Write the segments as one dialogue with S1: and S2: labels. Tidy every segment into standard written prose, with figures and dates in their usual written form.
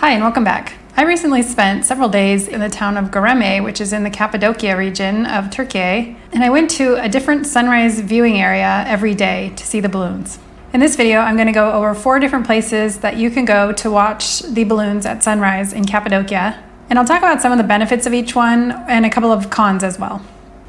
S1: Hi and welcome back. I recently spent several days in the town of Göreme, which is in the Cappadocia region of Türkiye, and I went to a different sunrise viewing area every day to see the balloons. In this video, I'm going to go over 4 different places that you can go to watch the balloons at sunrise in Cappadocia, and I'll talk about some of the benefits of each one and a couple of cons as well.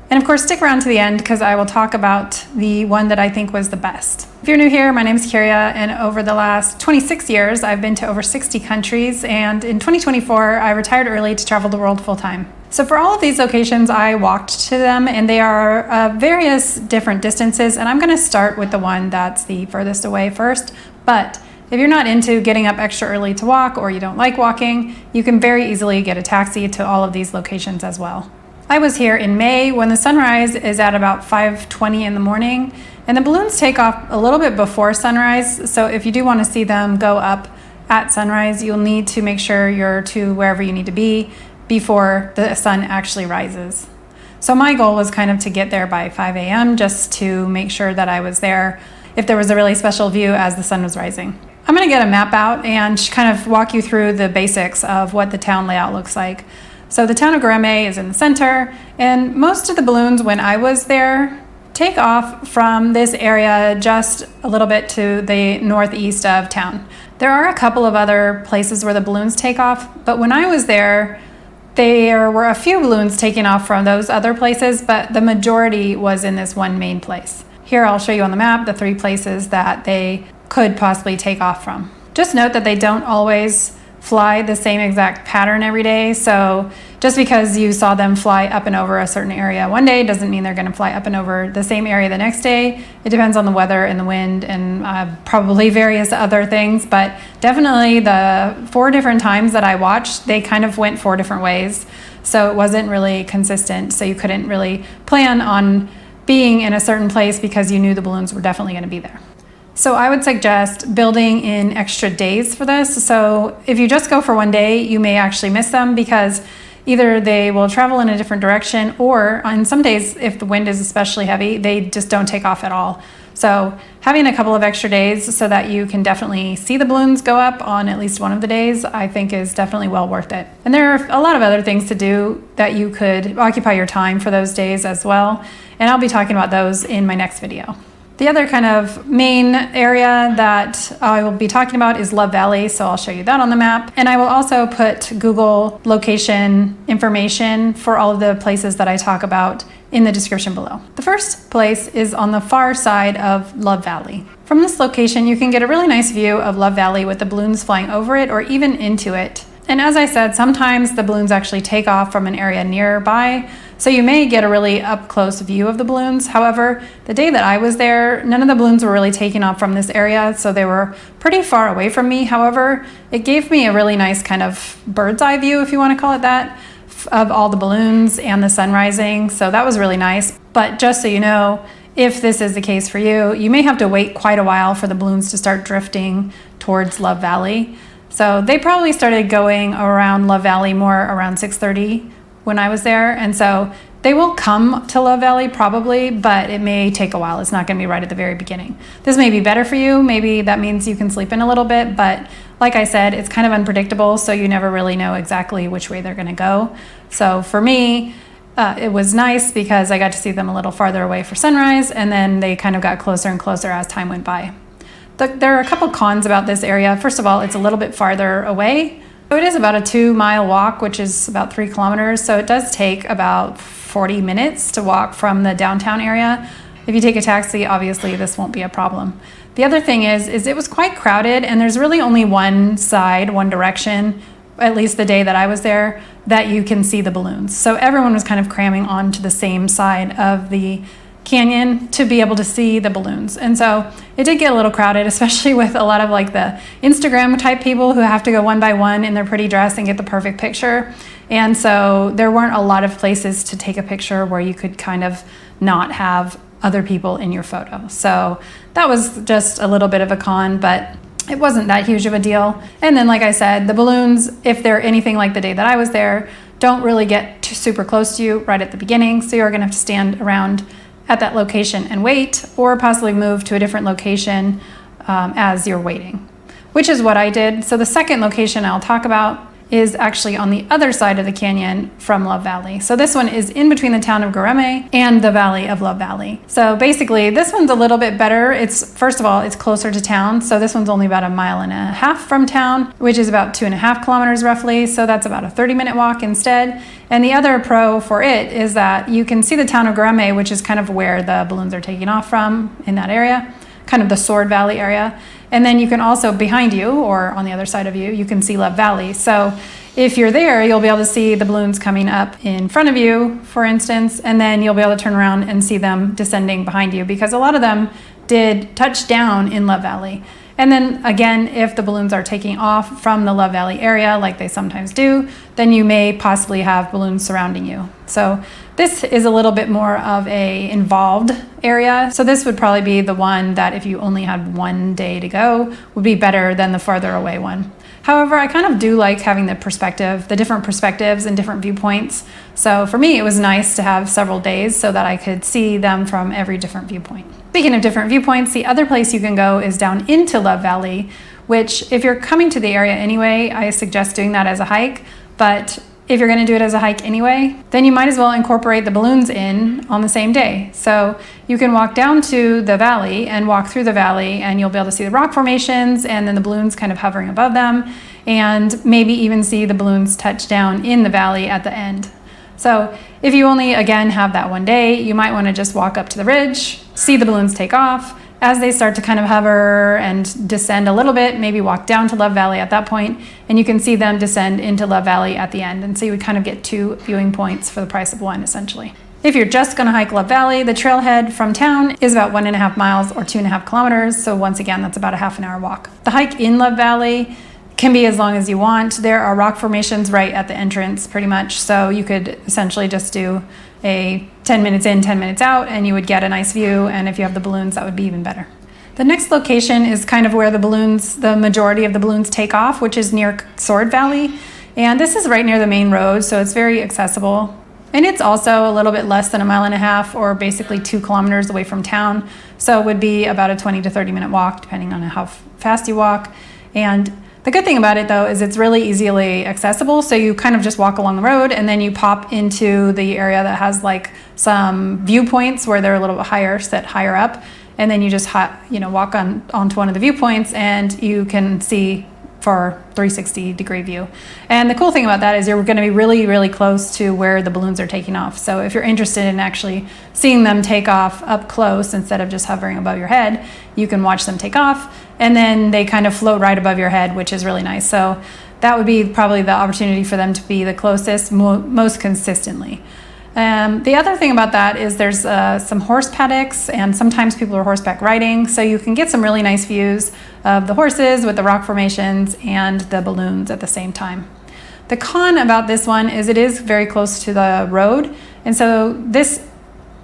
S1: And of course, stick around to the end because I will talk about the one that I think was the best. If you're new here, my name is Göreme, and over the last 26 years, I've been to over 60 countries, and in 2024, I retired early to travel the world full-time. So for all of these locations, I walked to them, and they are various different distances, and I'm going to start with the one that's the furthest away first. But if you're not into getting up extra early to walk, or you don't like walking, you can very easily get a taxi to all of these locations as well. I was here in May when the sunrise is at about 5:20 in the morning, and the balloons take off a little bit before sunrise, so if you do want to see them go up at sunrise, you'll need to make sure you're to wherever you need to be before the sun actually rises. So my goal was kind of to get there by 5 a.m. just to make sure that I was there if there was a really special view as the sun was rising. I'm going to get a map out and kind of walk you through the basics of what the town layout looks like. So the town of Göreme is in the center, and most of the balloons when I was there take off from this area just a little bit to the northeast of town. There are a couple of other places where the balloons take off, but when I was there were a few balloons taking off from those other places, but the majority was in this one main place. Here I'll show you on the map the 3 places that they could possibly take off from. Just note that they don't always fly the same exact pattern every day, so just because you saw them fly up and over a certain area one day doesn't mean they're going to fly up and over the same area the next day. It depends on the weather and the wind and probably various other things, but definitely the 4 different times that I watched, they kind of went 4 different ways, so it wasn't really consistent, so you couldn't really plan on being in a certain place because you knew the balloons were definitely going to be there. So I would suggest building in extra days for this. So if you just go for one day, you may actually miss them because either they will travel in a different direction, or on some days, if the wind is especially heavy, they just don't take off at all. So having a couple of extra days so that you can definitely see the balloons go up on at least one of the days, I think is definitely well worth it. And there are a lot of other things to do that you could occupy your time for those days as well. And I'll be talking about those in my next video. The other kind of main area that I will be talking about is Love Valley, so I'll show you that on the map. And I will also put Google location information for all of the places that I talk about in the description below. The first place is on the far side of Love Valley. From this location, you can get a really nice view of Love Valley with the balloons flying over it or even into it. And as I said, sometimes the balloons actually take off from an area nearby, so you may get a really up-close view of the balloons. However, the day that I was there, none of the balloons were really taking off from this area, so they were pretty far away from me. However, it gave me a really nice kind of bird's eye view, if you want to call it that, of all the balloons and the sun rising, so that was really nice. But just so you know, if this is the case for you, you may have to wait quite a while for the balloons to start drifting towards Love Valley. So they probably started going around Love Valley more around 6:30 when I was there. And so they will come to Love Valley probably, but it may take a while. It's not going to be right at the very beginning. This may be better for you. Maybe that means you can sleep in a little bit. But like I said, it's kind of unpredictable, so you never really know exactly which way they're going to go. So for me, it was nice because I got to see them a little farther away for sunrise, and then they kind of got closer and closer as time went by. There are a couple cons about this area. First of all, it's a little bit farther away. So it is about a 2-mile walk, which is about 3 kilometers. So it does take about 40 minutes to walk from the downtown area. If you take a taxi, obviously this won't be a problem. The other thing is it was quite crowded, and there's really only one side, one direction, at least the day that I was there, that you can see the balloons. So everyone was kind of cramming onto the same side of the canyon to be able to see the balloons. And so it did get a little crowded, especially with a lot of like the Instagram type people who have to go one by one in their pretty dress and get the perfect picture. And so there weren't a lot of places to take a picture where you could kind of not have other people in your photo. So that was just a little bit of a con, but it wasn't that huge of a deal. And then, like I said, the balloons, if they're anything like the day that I was there, don't really get super close to you right at the beginning. So you're gonna have to stand around at that location and wait, or possibly move to a different location as you're waiting. which is what I did. So the second location I'll talk about is actually on the other side of the canyon from Love Valley. So this one is in between the town of Göreme and the valley of Love Valley. So basically this one's a little bit better. First of all, it's closer to town. So this one's only about 1.5 miles from town, which is about 2.5 kilometers roughly. So that's about a 30-minute walk instead. And the other pro for it is that you can see the town of Göreme, which is kind of where the balloons are taking off from in that area, kind of the Sword Valley area. And then you can also, behind you or on the other side of you, you can see Love Valley. So if you're there, you'll be able to see the balloons coming up in front of you, for instance, and then you'll be able to turn around and see them descending behind you, because a lot of them did touch down in Love Valley. And then again, if the balloons are taking off from the Love Valley area, like they sometimes do, then you may possibly have balloons surrounding you. So this is a little bit more of a involved area. So this would probably be the one that if you only had one day to go would be better than the farther away one. However, I kind of do like having the different perspectives and different viewpoints. So for me, it was nice to have several days so that I could see them from every different viewpoint. Speaking of different viewpoints, the other place you can go is down into Love Valley, which if you're coming to the area anyway, I suggest doing that as a hike. But if you're going to do it as a hike anyway, then you might as well incorporate the balloons in on the same day. So you can walk down to the valley and walk through the valley, and you'll be able to see the rock formations and then the balloons kind of hovering above them, and maybe even see the balloons touch down in the valley at the end. So if you only, again, have that one day, you might want to just walk up to the ridge, see the balloons take off. As they start to kind of hover and descend a little bit, maybe walk down to Love Valley at that point, and you can see them descend into Love Valley at the end. And so you would kind of get 2 viewing points for the price of one, essentially. If you're just going to hike Love Valley, the trailhead from town is about 1.5 miles or 2.5 kilometers. So once again, that's about a half an hour walk. The hike in Love Valley can be as long as you want. There are rock formations right at the entrance pretty much. So you could essentially just do a 10 minutes in, 10 minutes out, and you would get a nice view. And if you have the balloons, that would be even better. The next location is kind of where the majority of the balloons take off, which is near Sword Valley. And this is right near the main road, so it's very accessible. And it's also a little bit less than 1.5 miles, or basically 2 kilometers away from town. So it would be about a 20 to 30 minute walk, depending on how fast you walk. And the good thing about it, though, is it's really easily accessible. So you kind of just walk along the road, and then you pop into the area that has like some viewpoints where they're a little bit higher, set higher up. And then you just walk onto one of the viewpoints, and you can see for 360-degree view. And the cool thing about that is you're going to be really, really close to where the balloons are taking off. So if you're interested in actually seeing them take off up close instead of just hovering above your head, you can watch them take off, and then they kind of float right above your head, which is really nice. So that would be probably the opportunity for them to be the closest most consistently. The other thing about that is there's some horse paddocks, and sometimes people are horseback riding, so you can get some really nice views of the horses with the rock formations and the balloons at the same time. The con about this one is it is very close to the road, and so this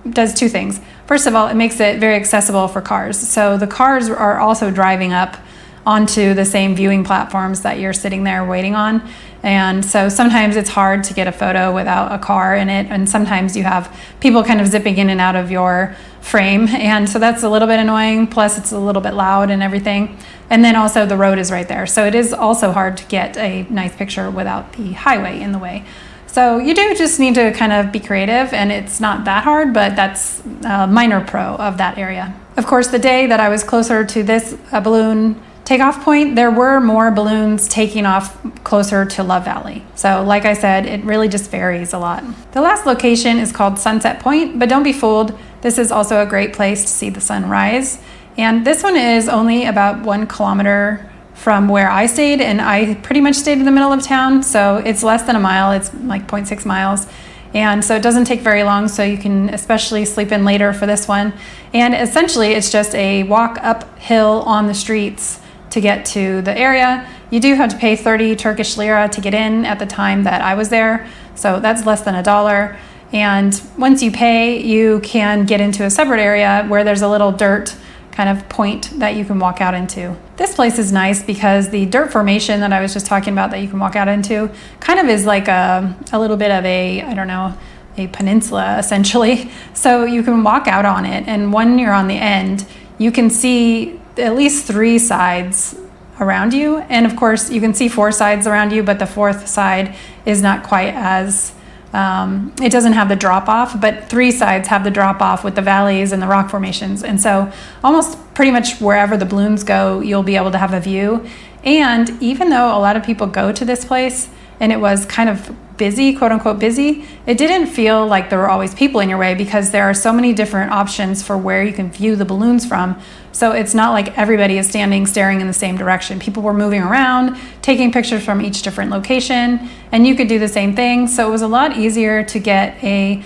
S1: does 2 things. First of all, it makes it very accessible for cars. So the cars are also driving up onto the same viewing platforms that you're sitting there waiting on. And so sometimes it's hard to get a photo without a car in it, and sometimes you have people kind of zipping in and out of your frame, and so that's a little bit annoying, plus it's a little bit loud and everything. And then also the road is right there, so it is also hard to get a nice picture without the highway in the way. So you do just need to kind of be creative, and it's not that hard, but that's a minor pro of that area. Of course, the day that I was closer to this balloon takeoff point, there were more balloons taking off closer to Love Valley. So like I said, it really just varies a lot. The last location is called Sunset Point, but don't be fooled. This is also a great place to see the sun rise. And this one is only about 1 kilometer from where I stayed, and I pretty much stayed in the middle of town. So it's less than a mile, it's like 0.6 miles. And so it doesn't take very long, so you can especially sleep in later for this one. And essentially it's just a walk uphill on the streets to get to the area. You do have to pay 30 Turkish lira to get in at the time that I was there, so that's less than $1. And once you pay, you can get into a separate area where there's a little dirt kind of point that you can walk out into. This place is nice because the dirt formation that I was just talking about that you can walk out into kind of is like a little bit of a peninsula essentially. So you can walk out on it, and when you're on the end, you can see at least 3 sides around you. And of course, you can see 4 sides around you, but the 4th side is not quite as, it doesn't have the drop off, but 3 sides have the drop off with the valleys and the rock formations. And so almost pretty much wherever the balloons go, you'll be able to have a view. And even though a lot of people go to this place and it was kind of busy, quote unquote busy, it didn't feel like there were always people in your way because there are so many different options for where you can view the balloons from. So it's not like everybody is standing staring in the same direction. People were moving around, taking pictures from each different location, and you could do the same thing. So it was a lot easier to get a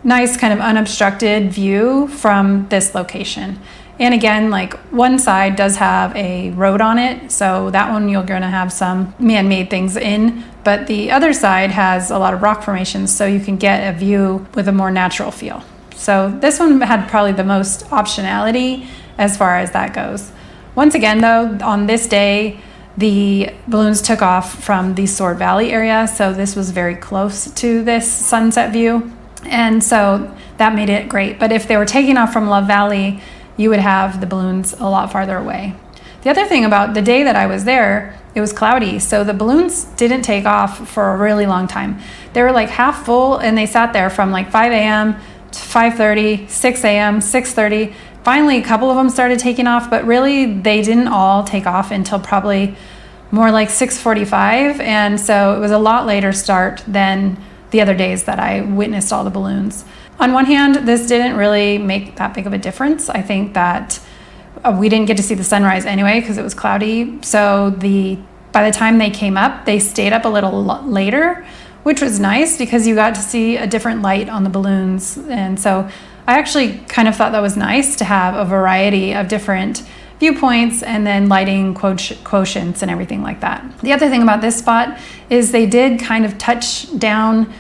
S1: nice kind of unobstructed view from this location. And again, like one side does have a road on it, so that one you're going to have some man-made things in, but the other side has a lot of rock formations, so you can get a view with a more natural feel. So this one had probably the most optionality as far as that goes. Once again though, on this day, the balloons took off from the Sword Valley area, so this was very close to this sunset view, and so that made it great. But if they were taking off from Love Valley, you would have the balloons a lot farther away. The other thing about the day that I was there, it was cloudy, so the balloons didn't take off for a really long time. They were like half full, and they sat there from like 5 a.m. to 5:30, 6 a.m., 6:30. Finally, a couple of them started taking off, but really they didn't all take off until probably more like 6:45, and so it was a lot later start than the other days that I witnessed all the balloons. On one hand, this didn't really make that big of a difference. I think that we didn't get to see the sunrise anyway because it was cloudy. So by the time they came up, they stayed up a little later, which was nice because you got to see a different light on the balloons. And so I actually kind of thought that was nice to have a variety of different viewpoints and then lighting quotients and everything like that. The other thing about this spot is they did kind of touch down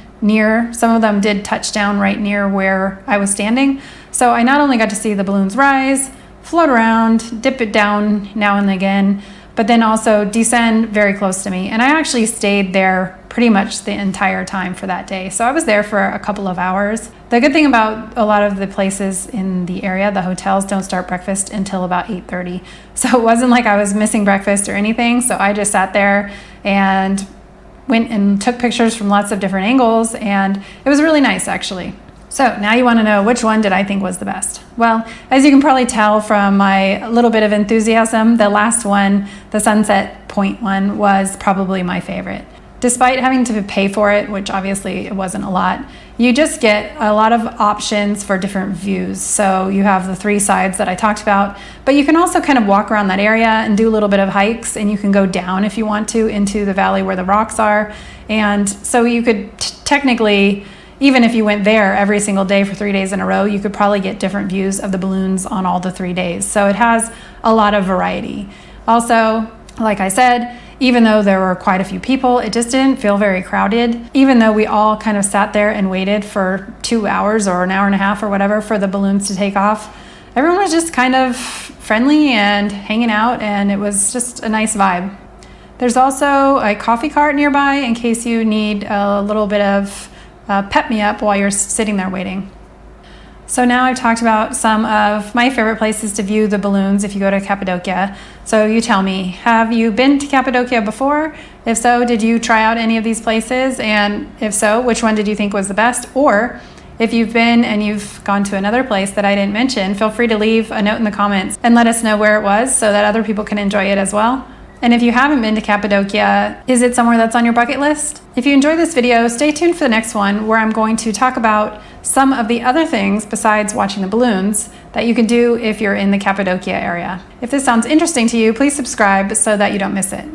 S1: some of them did touch down right near where I was standing. So I not only got to see the balloons rise, float around, dip it down now and again, but then also descend very close to me. And I actually stayed there pretty much the entire time for that day. So I was there for a couple of hours. The good thing about a lot of the places in the area, the hotels don't start breakfast until about 8:30. So it wasn't like I was missing breakfast or anything. So I just sat there and went and took pictures from lots of different angles, and it was really nice actually. So now you want to know which one did I think was the best. Well, as you can probably tell from my little bit of enthusiasm, the last one, the Sunset Point one, was probably my favorite. Despite having to pay for it, which obviously it wasn't a lot, you just get a lot of options for different views. So you have the 3 sides that I talked about, but you can also kind of walk around that area and do a little bit of hikes, and you can go down if you want to into the valley where the rocks are. And so you could technically, even if you went there every single day for 3 days in a row, you could probably get different views of the balloons on all the 3 days. So it has a lot of variety. Also, like I said, even though there were quite a few people, it just didn't feel very crowded. Even though we all kind of sat there and waited for 2 hours or an hour and a half or whatever for the balloons to take off, everyone was just kind of friendly and hanging out, and it was just a nice vibe. There's also a coffee cart nearby in case you need a little bit of pep me up while you're sitting there waiting. So now I've talked about some of my favorite places to view the balloons if you go to Cappadocia. So you tell me, have you been to Cappadocia before? If so, did you try out any of these places? And if so, which one did you think was the best? Or if you've been and you've gone to another place that I didn't mention, feel free to leave a note in the comments and let us know where it was so that other people can enjoy it as well. And if you haven't been to Cappadocia, is it somewhere that's on your bucket list? If you enjoyed this video, stay tuned for the next one where I'm going to talk about some of the other things besides watching the balloons that you can do if you're in the Cappadocia area. If this sounds interesting to you, please subscribe so that you don't miss it.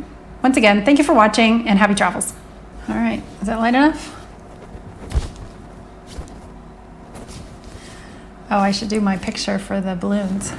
S1: Once again, thank you for watching and happy travels. All right, is that light enough? Oh, I should do my picture for the balloons.